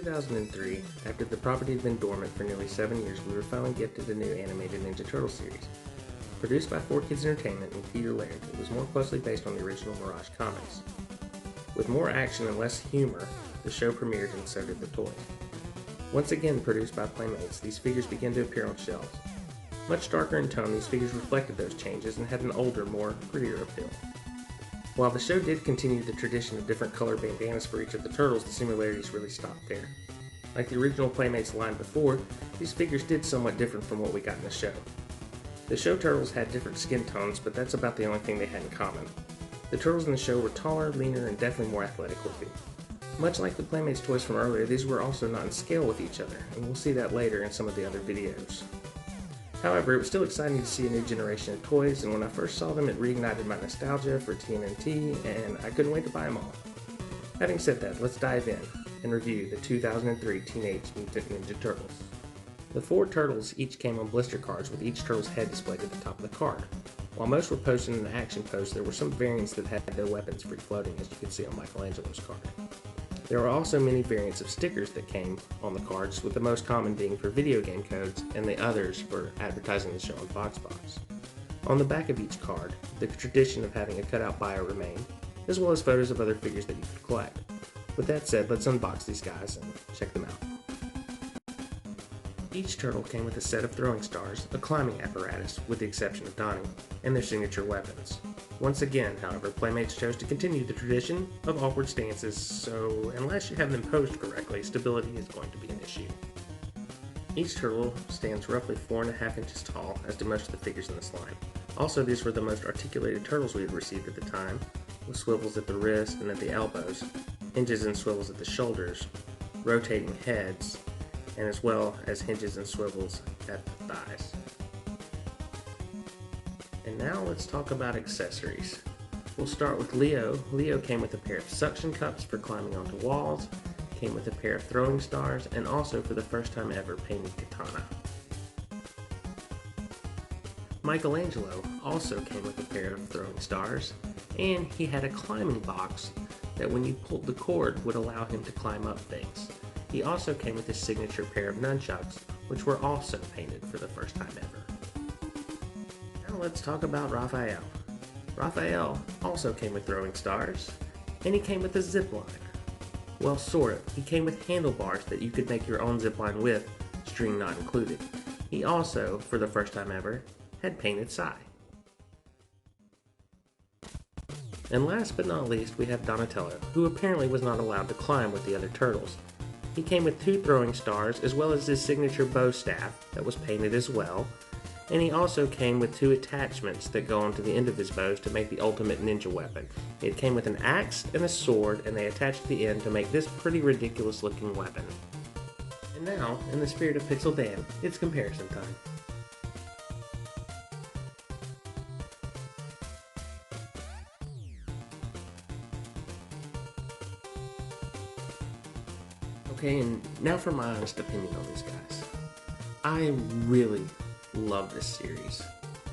2003, after the property had been dormant for nearly 7 years, we were finally gifted a new animated Ninja Turtle series. Produced by 4Kids Entertainment and Peter Laird, it was more closely based on the original Mirage comics. With more action and less humor, the show premiered and so did the toys. Once again produced by Playmates, these figures began to appear on shelves. Much darker in tone, these figures reflected those changes and had an older, more prettier appeal. While the show did continue the tradition of different color bandanas for each of the turtles, the similarities really stopped there. Like the original Playmates line before, these figures did somewhat different from what we got in the show. The show turtles had different skin tones, but that's about the only thing they had in common. The turtles in the show were taller, leaner, and definitely more athletic looking. Much like the Playmates toys from earlier, these were also not in scale with each other, and we'll see that later in some of the other videos. However, it was still exciting to see a new generation of toys, and when I first saw them, it reignited my nostalgia for TMNT, and I couldn't wait to buy them all. Having said that, let's dive in and review the 2003 Teenage Mutant Ninja Turtles. The 4 turtles each came on blister cards with each turtle's head displayed at the top of the card. While most were posted in an action pose, there were some variants that had their weapons free floating, as you can see on Michelangelo's card. There were also many variants of stickers that came on the cards, with the most common being for video game codes and the others for advertising the show on VoxBox. On the back of each card, the tradition of having a cutout bio remained, as well as photos of other figures that you could collect. With that said, let's unbox these guys and check them out. Each turtle came with a set of throwing stars, a climbing apparatus, with the exception of Donnie, and their signature weapons. Once again, however, Playmates chose to continue the tradition of awkward stances, so unless you have them posed correctly, stability is going to be an issue. Each turtle stands roughly 4.5 inches tall, as do most of the figures in this line. Also, these were the most articulated turtles we had received at the time, with swivels at the wrist and at the elbows, hinges and swivels at the shoulders, rotating heads, and as well as hinges and swivels at the thighs. And now let's talk about accessories. We'll start with Leo. Leo came with a pair of suction cups for climbing onto walls, came with a pair of throwing stars, and also for the first time ever painted katana. Michelangelo also came with a pair of throwing stars, and he had a climbing box that when you pulled the cord would allow him to climb up things. He also came with his signature pair of nunchucks, which were also painted for the first time ever. Now let's talk about Raphael. Raphael also came with throwing stars, and he came with a zip line. Well, sort of. He came with handlebars that you could make your own zip line with, string not included. He also, for the first time ever, had painted Sai. And last but not least, we have Donatello, who apparently was not allowed to climb with the other turtles. He came with 2 throwing stars, as well as his signature bow staff that was painted as well, and he also came with 2 attachments that go onto the end of his bows to make the ultimate ninja weapon. It came with an axe and a sword, and they attached the end to make this pretty ridiculous looking weapon. And now, in the spirit of Pixel Dan, it's comparison time. Okay, and now for my honest opinion on these guys. I really love this series.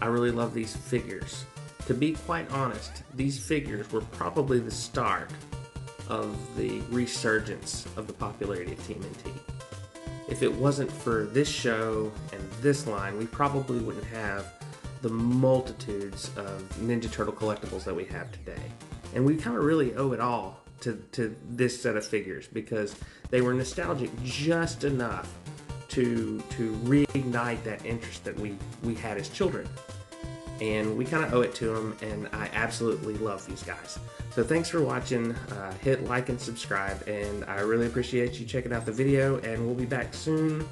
I really love these figures. To be quite honest, these figures were probably the start of the resurgence of the popularity of TMNT. If it wasn't for this show and this line, we probably wouldn't have the multitudes of Ninja Turtle collectibles that we have today. And we kind of really owe it all to this set of figures, because they were nostalgic just enough to reignite that interest that we had as children. And we kind of owe it to them, and I absolutely love these guys. So thanks for watching. Hit like and subscribe, and I really appreciate you checking out the video, and we'll be back soon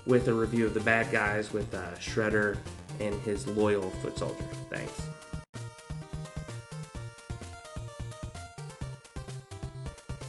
with a review of the bad guys with Shredder and his loyal foot soldier. Thanks.